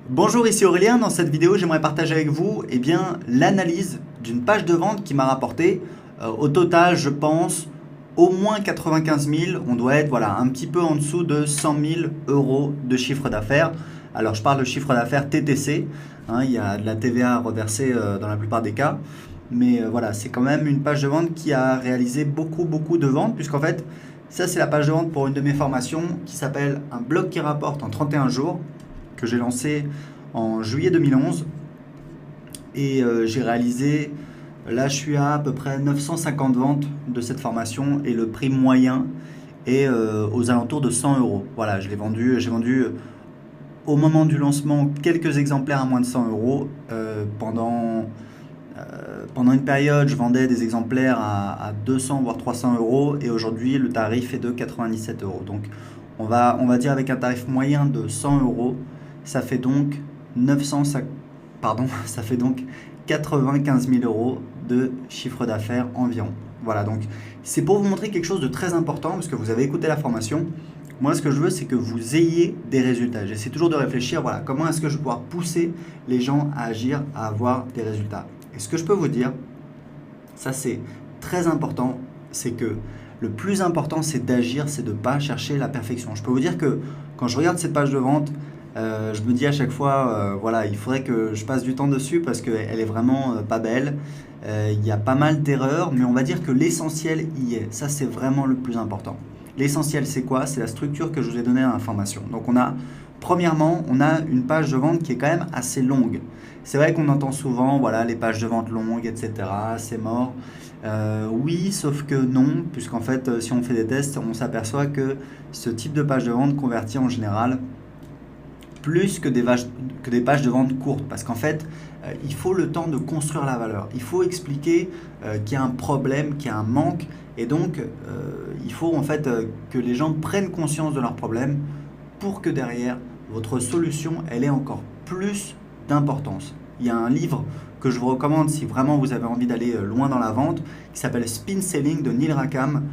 Bonjour, ici Aurélien. Dans cette vidéo, j'aimerais partager avec vous l'analyse d'une page de vente qui m'a rapporté au total, je pense, au moins 95 000. On doit être un petit peu en dessous de 100 000 euros de chiffre d'affaires. Alors, je parle de chiffre d'affaires TTC. Il y a de la TVA reversée dans la plupart des cas. Mais voilà, c'est quand même une page de vente qui a réalisé beaucoup de ventes, puisqu'en fait, ça, c'est la page de vente pour une de mes formations qui s'appelle Un blog qui rapporte en 31 jours, que j'ai lancé en juillet 2011 et j'ai réalisé, là je suis à peu près 950 ventes de cette formation et le prix moyen est aux alentours de 100 euros. Voilà, j'ai vendu au moment du lancement quelques exemplaires à moins de 100 euros. Pendant une période, je vendais des exemplaires à 200 voire 300 euros et aujourd'hui le tarif est de 97 euros. Donc on va dire avec un tarif moyen de 100 euros, ça fait donc 95 000 euros de chiffre d'affaires environ. Voilà, donc c'est pour vous montrer quelque chose de très important parce que vous avez écouté la formation. Moi, ce que je veux, c'est que vous ayez des résultats. J'essaie toujours de réfléchir, voilà, comment est-ce que je vais pouvoir pousser les gens à agir, à avoir des résultats. Et ce que je peux vous dire, ça c'est très important, c'est que le plus important, c'est d'agir, c'est de ne pas chercher la perfection. Je peux vous dire que quand je regarde cette page de vente, je me dis à chaque fois, il faudrait que je passe du temps dessus parce qu'elle est vraiment pas belle. Il y a pas mal d'erreurs, mais on va dire que l'essentiel y est. Ça, c'est vraiment le plus important. L'essentiel, c'est quoi? C'est la structure que je vous ai donnée dans l'information. Donc, premièrement, on a une page de vente qui est quand même assez longue. C'est vrai qu'on entend souvent, les pages de vente longues, etc. C'est mort. Oui, sauf que non, puisqu'en fait, si on fait des tests, on s'aperçoit que ce type de page de vente convertit en général plus que des pages de vente courtes, parce qu'en fait, il faut le temps de construire la valeur. Il faut expliquer qu'il y a un problème, qu'il y a un manque, et donc il faut en fait que les gens prennent conscience de leur problème pour que derrière, votre solution, elle ait encore plus d'importance. Il y a un livre que je vous recommande si vraiment vous avez envie d'aller loin dans la vente, qui s'appelle Spin Selling de Neil Rackham,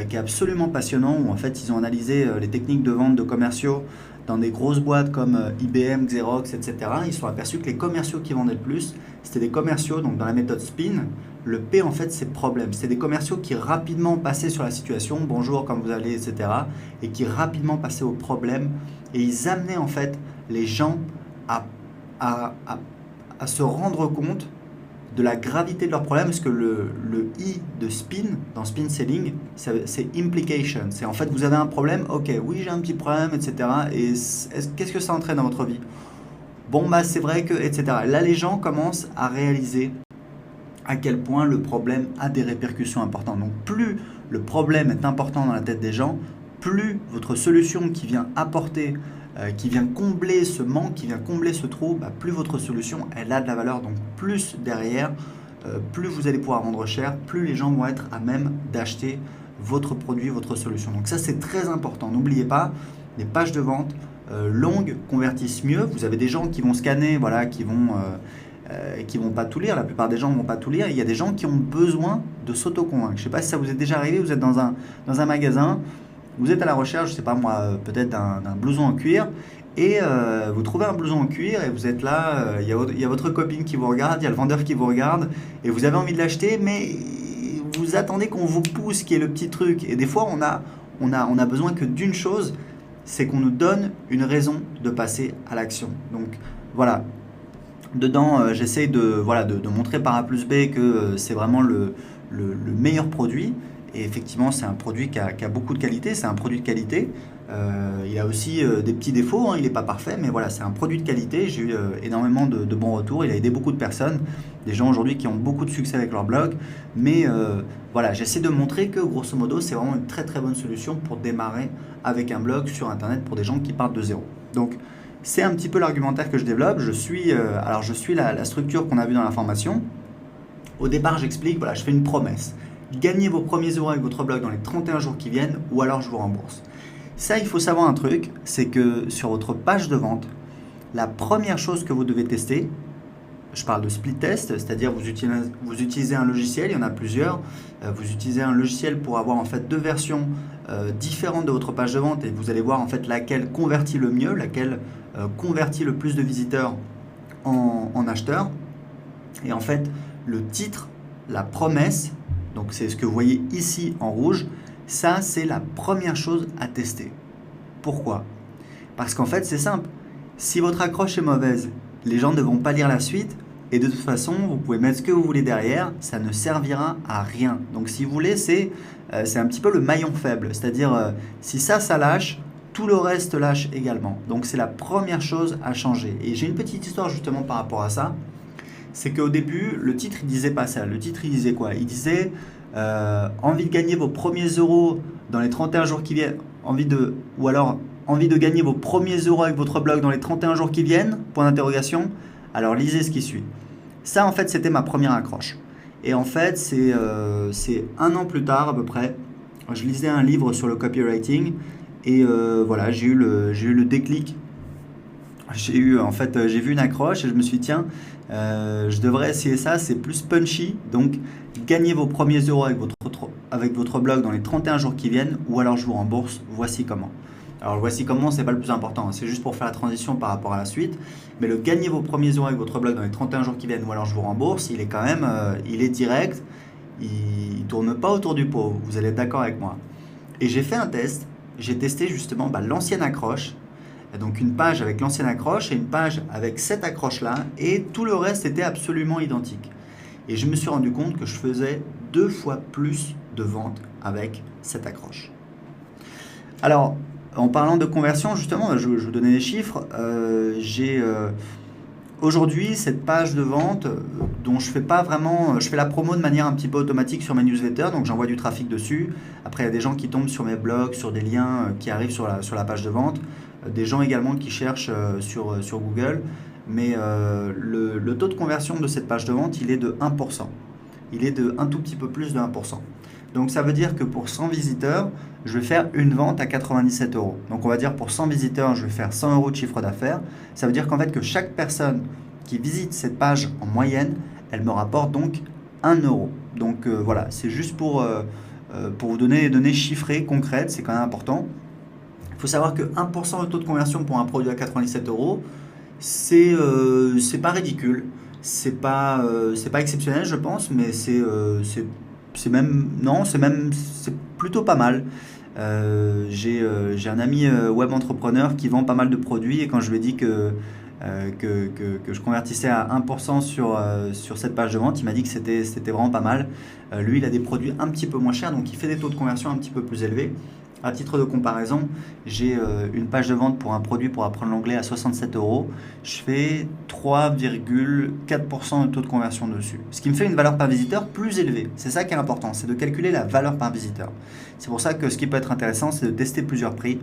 qui est absolument passionnant, où en fait ils ont analysé les techniques de vente de commerciaux dans des grosses boîtes comme IBM, Xerox, etc. Ils se sont aperçus que les commerciaux qui vendaient le plus, c'était des commerciaux, donc dans la méthode SPIN, le P en fait c'est problème. C'est des commerciaux qui rapidement passaient sur la situation, bonjour, comme vous allez, etc. et qui rapidement passaient au problème et ils amenaient en fait les gens à se rendre compte de la gravité de leur problème, parce que le I de spin, dans spin selling, c'est implication. C'est en fait, vous avez un problème, ok, oui, j'ai un petit problème, etc. Et qu'est-ce que ça entraîne dans votre vie? Bon, c'est vrai que, etc. Là, les gens commencent à réaliser à quel point le problème a des répercussions importantes. Donc, plus le problème est important dans la tête des gens, plus votre solution qui vient apporter, qui vient combler ce manque, qui vient combler ce trou, plus votre solution, elle a de la valeur. Donc plus derrière, plus vous allez pouvoir vendre cher, plus les gens vont être à même d'acheter votre produit, votre solution. Donc ça, c'est très important. N'oubliez pas, les pages de vente longues convertissent mieux. Vous avez des gens qui vont scanner, qui vont pas tout lire. La plupart des gens ne vont pas tout lire. Il y a des gens qui ont besoin de s'auto-convaincre. Je ne sais pas si ça vous est déjà arrivé, vous êtes dans un magasin, vous êtes à la recherche, je ne sais pas moi, peut-être d'un blouson en cuir, et vous trouvez un blouson en cuir et vous êtes là, il y a votre copine qui vous regarde, il y a le vendeur qui vous regarde, et vous avez envie de l'acheter, mais vous attendez qu'on vous pousse, qui est le petit truc. Et des fois, on a besoin que d'une chose, c'est qu'on nous donne une raison de passer à l'action. Donc voilà, dedans, j'essaie de montrer par A plus B que c'est vraiment le meilleur produit. Et effectivement, c'est un produit qui a beaucoup de qualité, c'est un produit de qualité. Il a aussi des petits défauts, il n'est pas parfait, mais voilà, c'est un produit de qualité. J'ai eu énormément de bons retours, il a aidé beaucoup de personnes, des gens aujourd'hui qui ont beaucoup de succès avec leur blog. Mais j'essaie de montrer que grosso modo, c'est vraiment une très très bonne solution pour démarrer avec un blog sur Internet pour des gens qui partent de zéro. Donc, c'est un petit peu l'argumentaire que je développe. Je suis la structure qu'on a vue dans la formation. Au départ, j'explique, je fais une promesse. Gagnez vos premiers euros avec votre blog dans les 31 jours qui viennent, ou alors je vous rembourse. Ça, il faut savoir un truc, c'est que sur votre page de vente, la première chose que vous devez tester, Je parle de split test, c'est-à-dire vous utilisez un logiciel, il y en a plusieurs, vous utilisez un logiciel pour avoir en fait deux versions différentes de votre page de vente et vous allez voir en fait laquelle convertit le mieux, laquelle convertit le plus de visiteurs en acheteurs. Et en fait, le titre, la promesse, donc c'est ce que vous voyez ici en rouge, ça c'est la première chose à tester. Pourquoi? Parce qu'en fait c'est simple, si votre accroche est mauvaise, les gens ne vont pas lire la suite et de toute façon vous pouvez mettre ce que vous voulez derrière, ça ne servira à rien. Donc si vous voulez c'est un petit peu le maillon faible, c'est-à-dire si ça lâche, tout le reste lâche également. Donc c'est la première chose à changer. Et j'ai une petite histoire justement par rapport à ça, c'est qu'au début le titre il disait pas ça, le titre il disait quoi? Il disait envie de gagner vos premiers euros dans les 31 jours qui viennent, envie de gagner vos premiers euros avec votre blog dans les 31 jours qui viennent, point d'interrogation, alors lisez ce qui suit. Ça en fait c'était ma première accroche. Et en fait c'est 1 an plus tard à peu près, je lisais un livre sur le copywriting et voilà, j'ai eu le déclic. J'ai vu une accroche et je me suis dit tiens, je devrais essayer ça, c'est plus punchy, donc gagnez vos premiers euros avec votre blog dans les 31 jours qui viennent ou alors je vous rembourse, voici comment. Alors voici comment, c'est pas le plus important, c'est juste pour faire la transition par rapport à la suite, mais le gagner vos premiers euros avec votre blog dans les 31 jours qui viennent ou alors je vous rembourse, il est quand même, il est direct, il tourne pas autour du pot, vous allez être d'accord avec moi. Et j'ai fait un test, j'ai testé justement l'ancienne accroche, donc une page avec l'ancienne accroche et une page avec cette accroche-là, et tout le reste était absolument identique. Et je me suis rendu compte que je faisais 2 fois plus de ventes avec cette accroche. Alors, en parlant de conversion, justement, je vous donnais des chiffres. J'ai aujourd'hui cette page de vente dont je fais pas vraiment, je fais la promo de manière un petit peu automatique sur mes newsletters, donc j'envoie du trafic dessus. Après, il y a des gens qui tombent sur mes blogs, sur des liens qui arrivent sur la page de vente. Des gens également qui cherchent sur Google, mais le taux de conversion de cette page de vente, il est de 1%. Il est de un tout petit peu plus de 1%. Donc ça veut dire que pour 100 visiteurs, je vais faire une vente à 97 euros. Donc on va dire pour 100 visiteurs, je vais faire 100 euros de chiffre d'affaires. Ça veut dire qu'en fait que chaque personne qui visite cette page en moyenne, elle me rapporte donc 1 euro. Donc voilà, c'est juste pour vous donner des données chiffrées, concrètes, c'est quand même important. Il faut savoir que 1% de taux de conversion pour un produit à 97 euros, c'est pas ridicule, c'est pas exceptionnel je pense, mais c'est plutôt pas mal. J'ai un ami web entrepreneur qui vend pas mal de produits et quand je lui ai dit que je convertissais à 1% sur cette page de vente, il m'a dit que c'était vraiment pas mal. Lui, il a des produits un petit peu moins chers, donc il fait des taux de conversion un petit peu plus élevés. À titre de comparaison, j'ai une page de vente pour un produit pour apprendre l'anglais à 67 euros. Je fais 3,4% de taux de conversion dessus. Ce qui me fait une valeur par visiteur plus élevée. C'est ça qui est important, c'est de calculer la valeur par visiteur. C'est pour ça que ce qui peut être intéressant, c'est de tester plusieurs prix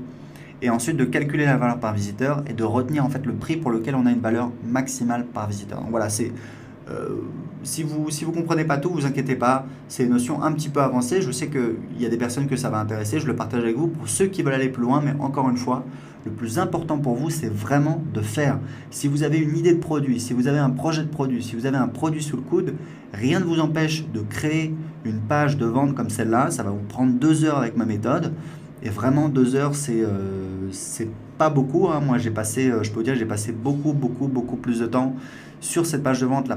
et ensuite de calculer la valeur par visiteur et de retenir en fait le prix pour lequel on a une valeur maximale par visiteur. Donc voilà, si vous comprenez pas tout, vous inquiétez pas, c'est une notion un petit peu avancée. Je sais qu'il y a des personnes que ça va intéresser, je le partage avec vous pour ceux qui veulent aller plus loin, mais encore une fois, le plus important pour vous, c'est vraiment de faire. Si vous avez une idée de produit, si vous avez un projet de produit, si vous avez un produit sous le coude, rien ne vous empêche de créer une page de vente comme celle-là. Ça va vous prendre 2 heures avec ma méthode. Et vraiment 2 heures, c'est pas beaucoup, hein. Moi, je peux vous dire que j'ai passé beaucoup plus de temps sur cette page de vente,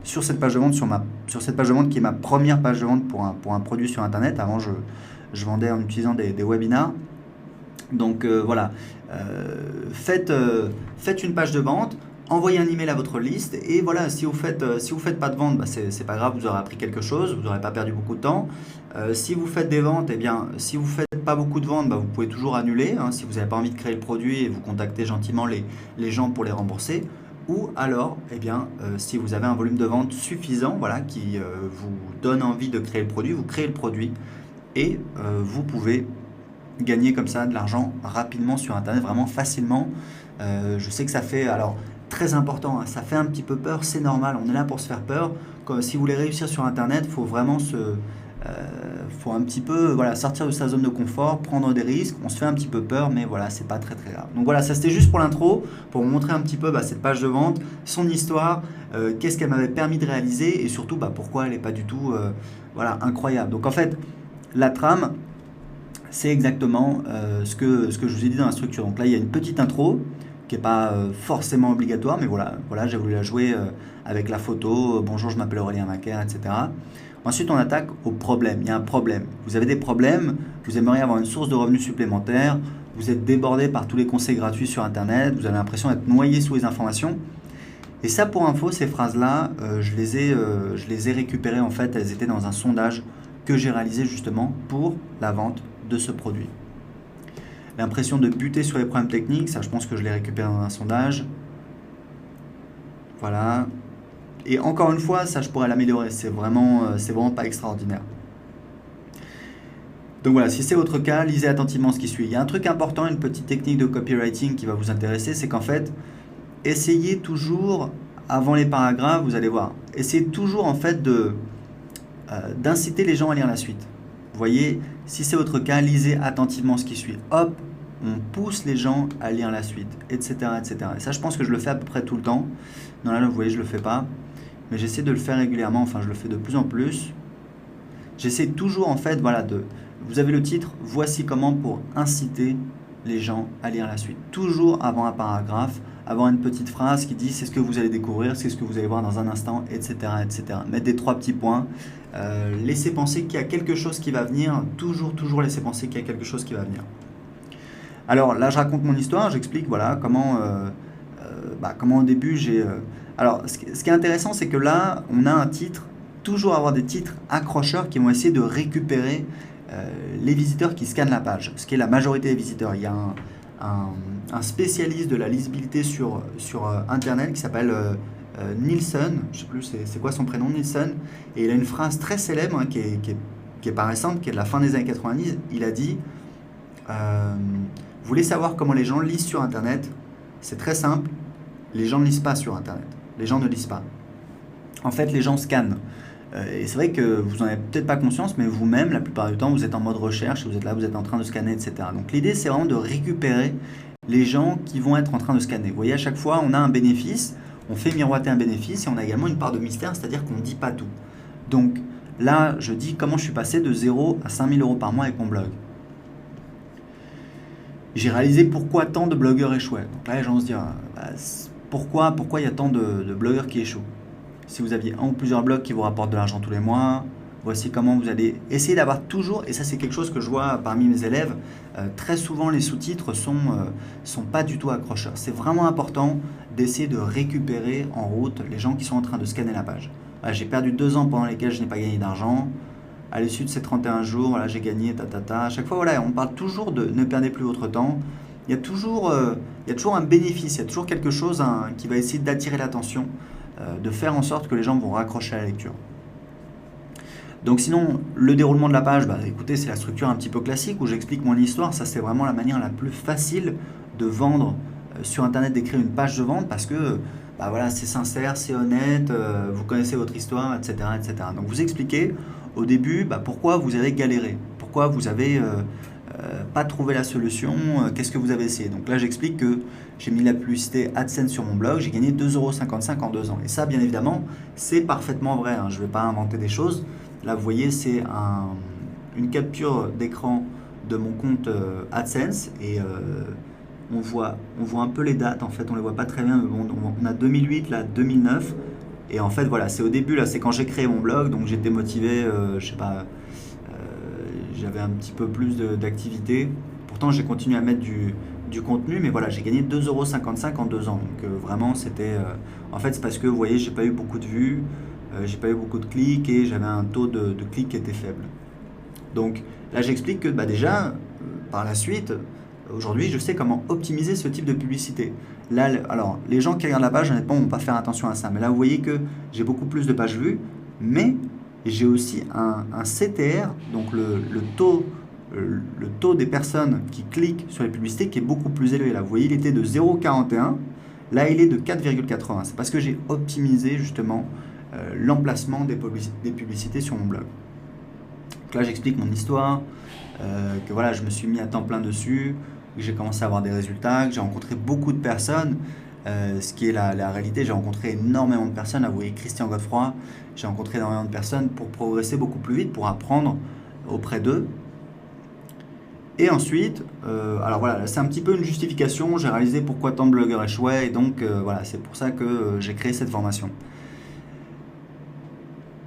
sur cette page de vente qui est ma première page de vente pour un produit sur Internet. Avant, je vendais en utilisant des webinars. Donc voilà, faites une page de vente, envoyez un email à votre liste et voilà, si vous faites pas de vente, c'est pas grave, vous aurez appris quelque chose, vous n'aurez pas perdu beaucoup de temps. Si vous faites des ventes, si vous faites pas beaucoup de ventes, vous pouvez toujours annuler, hein, si vous n'avez pas envie de créer le produit et vous contactez gentiment les gens pour les rembourser. Ou alors, si vous avez un volume de vente suffisant, voilà, qui vous donne envie de créer le produit, vous créez le produit et vous pouvez gagner comme ça de l'argent rapidement sur Internet, vraiment facilement. Je sais que ça fait, alors très important, hein, ça fait un petit peu peur, c'est normal, on est là pour se faire peur. Si vous voulez réussir sur Internet, il faut vraiment Faut un petit peu voilà, sortir de sa zone de confort, prendre des risques. On se fait un petit peu peur, mais voilà, c'est pas très très grave. Donc voilà, ça c'était juste pour l'intro, pour vous montrer un petit peu cette page de vente, son histoire, qu'est-ce qu'elle m'avait permis de réaliser et surtout pourquoi elle n'est pas du tout voilà, incroyable. Donc en fait, la trame, c'est exactement ce que je vous ai dit dans la structure. Donc là, il y a une petite intro qui n'est pas forcément obligatoire, mais voilà, j'ai voulu la jouer avec la photo, bonjour, je m'appelle Aurélien Macaire, etc. Ensuite, on attaque au problème. Il y a un problème. Vous avez des problèmes, vous aimeriez avoir une source de revenus supplémentaire, vous êtes débordé par tous les conseils gratuits sur Internet, vous avez l'impression d'être noyé sous les informations. Et ça, pour info, ces phrases-là, je les ai récupérées en fait. Elles étaient dans un sondage que j'ai réalisé justement pour la vente de ce produit. L'impression de buter sur les problèmes techniques, ça, je pense que je l'ai récupéré dans un sondage. Voilà. Et encore une fois, ça, je pourrais l'améliorer. C'est vraiment pas extraordinaire. Donc voilà, si c'est votre cas, lisez attentivement ce qui suit. Il y a un truc important, une petite technique de copywriting qui va vous intéresser, c'est qu'en fait, essayez toujours, avant les paragraphes, vous allez voir, essayez toujours en fait d'inciter les gens à lire la suite. Vous voyez, si c'est votre cas, lisez attentivement ce qui suit. Hop, on pousse les gens à lire la suite, etc., etc. Et ça, je pense que je le fais à peu près tout le temps. Non, là, vous voyez, je ne le fais pas. Mais j'essaie de le faire régulièrement, enfin je le fais de plus en plus. J'essaie toujours en fait, voilà, vous avez le titre, voici comment pour inciter les gens à lire la suite. Toujours avant un paragraphe, avoir une petite phrase qui dit c'est ce que vous allez découvrir, c'est ce que vous allez voir dans un instant, etc. etc. Mettre des 3 petits points, laisser penser qu'il y a quelque chose qui va venir, toujours laisser penser qu'il y a quelque chose qui va venir. Alors là je raconte mon histoire, j'explique voilà, comment au début j'ai... Alors, ce qui est intéressant, c'est que là, on a un titre, toujours avoir des titres accrocheurs qui vont essayer de récupérer les visiteurs qui scannent la page, ce qui est la majorité des visiteurs. Il y a un spécialiste de la lisibilité sur Internet qui s'appelle Nielsen, je ne sais plus c'est quoi son prénom, Nielsen, et il a une phrase très célèbre qui est pas récente, qui est de la fin des années 90. Il a dit vous voulez savoir comment les gens lisent sur Internet? C'est très simple, les gens ne lisent pas sur Internet. Les gens ne lisent pas. En fait, les gens scannent. Et c'est vrai que vous n'en avez peut-être pas conscience, mais vous-même, la plupart du temps, vous êtes en mode recherche, vous êtes là, vous êtes en train de scanner, etc. Donc l'idée, c'est vraiment de récupérer les gens qui vont être en train de scanner. Vous voyez, à chaque fois, on a un bénéfice, on fait miroiter un bénéfice, et on a également une part de mystère, c'est-à-dire qu'on ne dit pas tout. Donc là, je dis comment je suis passé de 0 à 5 000 € par mois avec mon blog. J'ai réalisé pourquoi tant de blogueurs échouaient. Donc là, les gens se disent... Pourquoi il y a tant de blogueurs qui échouent? Si vous aviez un ou plusieurs blogs qui vous rapportent de l'argent tous les mois, voici comment vous allez essayer d'avoir toujours, et ça c'est quelque chose que je vois parmi mes élèves, très souvent les sous-titres sont pas du tout accrocheurs. C'est vraiment important d'essayer de récupérer en route les gens qui sont en train de scanner la page. Voilà, j'ai perdu 2 ans pendant lesquels je n'ai pas gagné d'argent. À l'issue de ces 31 jours, voilà, j'ai gagné, À chaque fois, voilà, on parle toujours de ne perdez plus votre temps. Il y a toujours un bénéfice, il y a toujours quelque chose qui va essayer d'attirer l'attention, de faire en sorte que les gens vont raccrocher à la lecture. Donc sinon, le déroulement de la page, écoutez, c'est la structure un petit peu classique où j'explique mon histoire. Ça, c'est vraiment la manière la plus facile de vendre sur Internet, d'écrire une page de vente parce que voilà, c'est sincère, c'est honnête, vous connaissez votre histoire, etc., etc. Donc vous expliquez au début pourquoi vous avez galéré, pourquoi vous avez... pas trouvé la solution, qu'est-ce que vous avez essayé? Donc là j'explique que j'ai mis la publicité AdSense sur mon blog, j'ai gagné 2,55 € en 2 ans. Et ça bien évidemment c'est parfaitement vrai, je ne vais pas inventer des choses. Là vous voyez c'est une capture d'écran de mon compte AdSense et on voit un peu les dates, en fait on les voit pas très bien, mais bon, on a 2008, là 2009 et en fait voilà c'est au début, là c'est quand j'ai créé mon blog, donc j'étais motivé, je sais pas, j'avais un petit peu plus d'activité. Pourtant, j'ai continué à mettre du contenu, mais voilà, j'ai gagné 2,55 € en 2 ans. Donc vraiment, c'était... en fait, c'est parce que, vous voyez, j'ai pas eu beaucoup de vues, j'ai pas eu beaucoup de clics et j'avais un taux de clics qui était faible. Donc là, j'explique que déjà, par la suite, aujourd'hui, je sais comment optimiser ce type de publicité. Là, alors, les gens qui regardent la page, honnêtement, vont pas faire attention à ça. Mais là, vous voyez que j'ai beaucoup plus de pages vues, mais... Et j'ai aussi un CTR, donc le taux des personnes qui cliquent sur les publicités qui est beaucoup plus élevé. Là, vous voyez, il était de 0,41. Là, il est de 4,80. C'est parce que j'ai optimisé justement l'emplacement des publicités sur mon blog. Donc là, j'explique mon histoire, que voilà, je me suis mis à temps plein dessus, que j'ai commencé à avoir des résultats, que j'ai rencontré beaucoup de personnes. Ce qui est la réalité, j'ai rencontré énormément de personnes. Là, vous voyez Christian Godefroy, j'ai rencontré énormément de personnes pour progresser beaucoup plus vite, pour apprendre auprès d'eux. Et ensuite, alors voilà, c'est un petit peu une justification. J'ai réalisé pourquoi tant de blogueurs échouaient, et donc voilà, c'est pour ça que j'ai créé cette formation.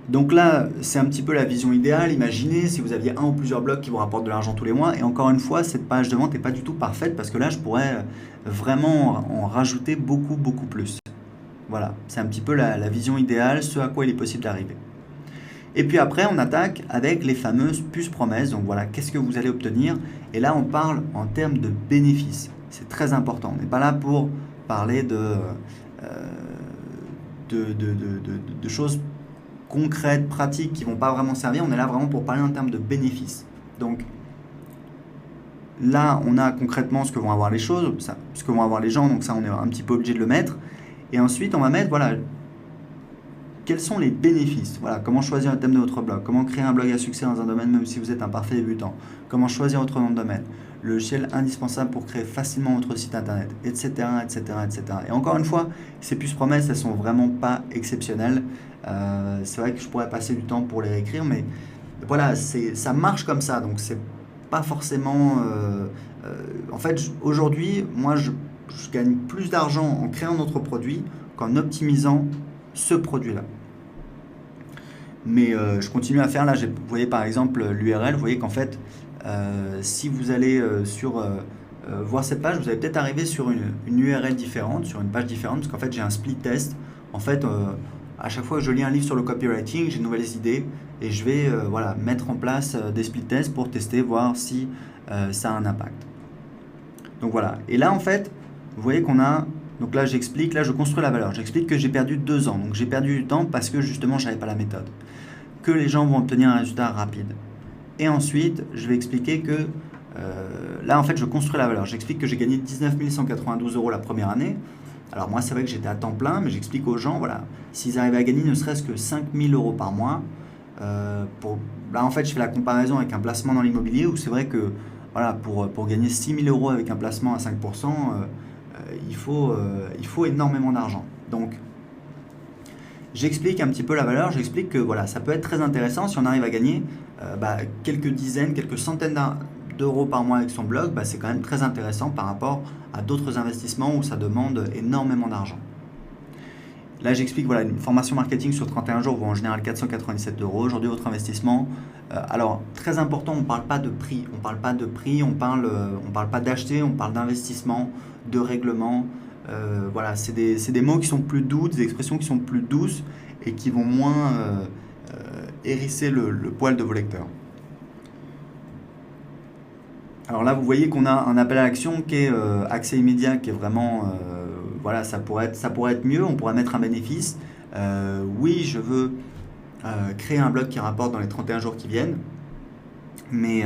Donc là, c'est un petit peu la vision idéale. Imaginez si vous aviez un ou plusieurs blogs qui vous rapportent de l'argent tous les mois. Et encore une fois, cette page de vente n'est pas du tout parfaite parce que là, je pourrais vraiment en rajouter beaucoup, beaucoup plus. Voilà, c'est un petit peu la vision idéale, ce à quoi il est possible d'arriver. Et puis après, on attaque avec les fameuses puces promesses. Donc voilà, qu'est-ce que vous allez obtenir? Et là, on parle en termes de bénéfices. C'est très important. On n'est pas là pour parler de choses concrètes, pratiques qui ne vont pas vraiment servir. On est là vraiment pour parler en termes de bénéfices. Donc là, on a concrètement ce que vont avoir les choses, ce que vont avoir les gens. Donc ça, on est un petit peu obligé de le mettre. Et ensuite, on va mettre, voilà, quels sont les bénéfices? Voilà, comment choisir le thème de votre blog? Comment créer un blog à succès dans un domaine même si vous êtes un parfait débutant? Comment choisir votre nom de domaine? Le logiciel indispensable pour créer facilement votre site internet, etc., etc., etc. Et encore une fois, ces puces promesses, elles sont vraiment pas exceptionnelles. C'est vrai que je pourrais passer du temps pour les réécrire, mais voilà, ça marche comme ça. Donc c'est pas forcément. En fait, aujourd'hui, moi, je gagne plus d'argent en créant notre produit qu'en optimisant ce produit-là. Mais je continue à faire là, vous voyez par exemple l'URL, vous voyez qu'en fait, si vous allez voir cette page, vous allez peut-être arriver sur une URL différente, sur une page différente, parce qu'en fait j'ai un split test. En fait, à chaque fois que je lis un livre sur le copywriting, j'ai de nouvelles idées et je vais voilà, mettre en place des split tests pour tester, voir si ça a un impact. Donc voilà, et là en fait, vous voyez qu'on a... Donc là, j'explique, là je construis la valeur. J'explique que j'ai perdu 2 ans. Donc j'ai perdu du temps parce que justement, je n'avais pas la méthode. Que les gens vont obtenir un résultat rapide. Et ensuite, je vais expliquer que là, en fait, je construis la valeur. J'explique que j'ai gagné 19 192 € la première année. Alors moi, c'est vrai que j'étais à temps plein, mais j'explique aux gens, voilà, s'ils arrivaient à gagner ne serait-ce que 5 000 € par mois, là, en fait, je fais la comparaison avec un placement dans l'immobilier où c'est vrai que voilà, pour gagner 6 000 € avec un placement à 5%, il faut énormément d'argent. Donc, j'explique un petit peu la valeur, j'explique que voilà, ça peut être très intéressant si on arrive à gagner quelques dizaines, quelques centaines d'euros par mois avec son blog, c'est quand même très intéressant par rapport à d'autres investissements où ça demande énormément d'argent. Là, j'explique voilà, une formation marketing sur 31 jours vaut en général 497 €. Aujourd'hui, votre investissement, alors très important, on ne parle pas de prix, on parle pas d'acheter, on parle d'investissement, de règlement. Voilà, c'est des mots qui sont plus doux, des expressions qui sont plus douces et qui vont moins hérisser le poil de vos lecteurs. Alors là, vous voyez qu'on a un appel à l'action qui est accès immédiat, qui est vraiment, voilà, ça pourrait être mieux, on pourrait mettre un bénéfice. Oui, je veux créer un blog qui rapporte dans les 31 jours qui viennent, mais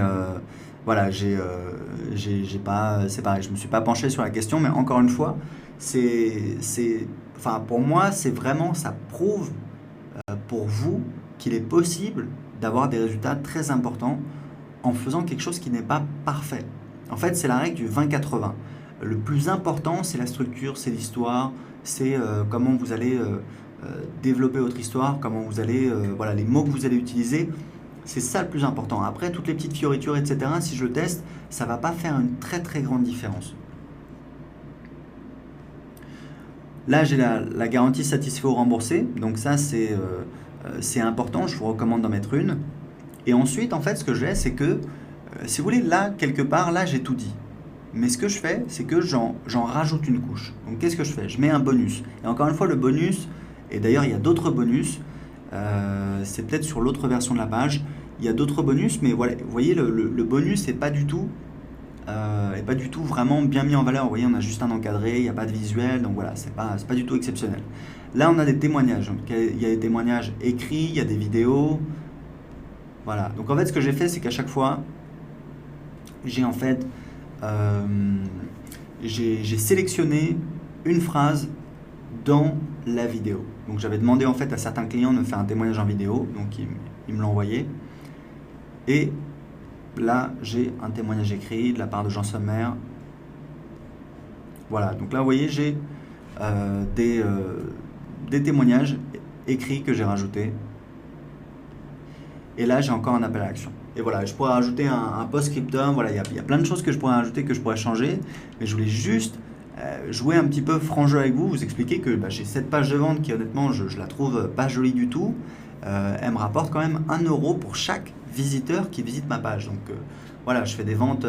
voilà, c'est pareil, je me suis pas penché sur la question, mais encore une fois, enfin, pour moi, c'est vraiment, ça prouve pour vous qu'il est possible d'avoir des résultats très importants en faisant quelque chose qui n'est pas parfait. En fait, c'est la règle du 20-80. Le plus important, c'est la structure, c'est l'histoire, c'est comment vous allez développer votre histoire, comment vous allez, voilà, les mots que vous allez utiliser. C'est ça le plus important. Après, toutes les petites fioritures, etc., si je le teste, ça ne va pas faire une très très grande différence. Là, j'ai la garantie satisfait ou remboursé. Donc ça, c'est important. Je vous recommande d'en mettre une. Et ensuite, en fait, ce que j'ai, c'est que, si vous voulez, là, quelque part, là, j'ai tout dit. Mais ce que je fais, c'est que j'en rajoute une couche. Donc, qu'est-ce que je fais? Je mets un bonus. Et encore une fois, le bonus, et d'ailleurs, il y a d'autres bonus. C'est peut-être sur l'autre version de la page. Il y a d'autres bonus, mais voilà, vous voyez, le bonus n'est pas du tout vraiment bien mis en valeur. Vous voyez, on a juste un encadré, il n'y a pas de visuel, donc voilà, c'est pas du tout exceptionnel. Là, on a des témoignages. Donc, il y a des témoignages écrits, il y a des vidéos. Voilà. Donc en fait, ce que j'ai fait, c'est qu'à chaque fois, j'ai en fait j'ai sélectionné une phrase dans la vidéo. Donc j'avais demandé en fait à certains clients de me faire un témoignage en vidéo, donc ils me l'ont envoyé. Et là, j'ai un témoignage écrit de la part de Jean Sommer. Voilà, donc là, vous voyez, j'ai des témoignages écrits que j'ai rajoutés. Et là, j'ai encore un appel à l'action. Et voilà, je pourrais rajouter un post-scriptum. Voilà, il y a plein de choses que je pourrais rajouter, que je pourrais changer. Mais je voulais juste jouer un petit peu franc jeu avec vous, vous expliquer que j'ai cette page de vente qui, honnêtement, je la trouve pas jolie du tout. Elle me rapporte quand même 1 euro pour chaque visiteur qui visite ma page. Donc voilà, je fais des ventes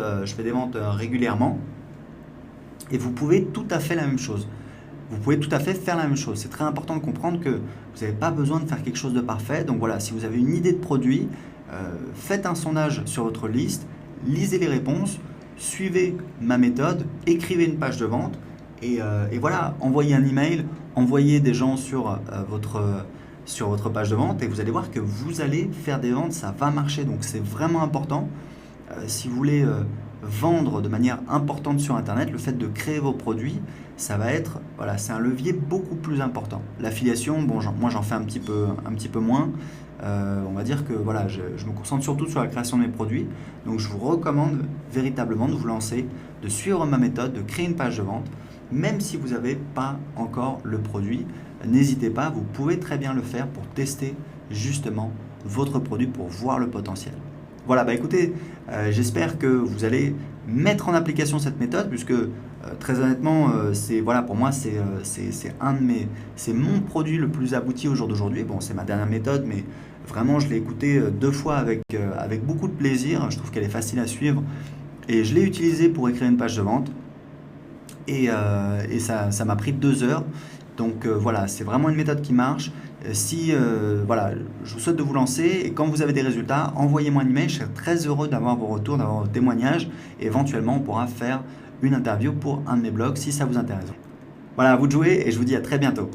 régulièrement. Et vous pouvez tout à fait la même chose. Vous pouvez tout à fait faire la même chose. C'est très important de comprendre que vous n'avez pas besoin de faire quelque chose de parfait. Donc voilà, si vous avez une idée de produit, faites un sondage sur votre liste, lisez les réponses, suivez ma méthode, écrivez une page de vente et voilà, envoyez un email, envoyez des gens sur votre page de vente et vous allez voir que vous allez faire des ventes, ça va marcher. Donc c'est vraiment important. Si vous voulez vendre de manière importante sur Internet, le fait de créer vos produits, ça va être, voilà, c'est un levier beaucoup plus important. L'affiliation, bon, moi j'en fais un petit peu moins. On va dire que voilà, je me concentre surtout sur la création de mes produits. Donc je vous recommande véritablement de vous lancer, de suivre ma méthode, de créer une page de vente. Même si vous n'avez pas encore le produit, n'hésitez pas, vous pouvez très bien le faire pour tester justement votre produit, pour voir le potentiel. Voilà, bah écoutez, j'espère que vous allez mettre en application cette méthode, puisque très honnêtement, voilà, pour moi, c'est mon produit le plus abouti au jour d'aujourd'hui. Bon, c'est ma dernière méthode, mais vraiment, je l'ai écoutée 2 fois avec beaucoup de plaisir. Je trouve qu'elle est facile à suivre et je l'ai utilisée pour écrire une page de vente. Et ça m'a pris 2 heures. Donc voilà, c'est vraiment une méthode qui marche. Voilà, je vous souhaite de vous lancer et quand vous avez des résultats, envoyez-moi un email. Je serai très heureux d'avoir vos retours, d'avoir vos témoignages. Et éventuellement, on pourra faire une interview pour un de mes blogs si ça vous intéresse. Voilà, à vous de jouer et je vous dis à très bientôt.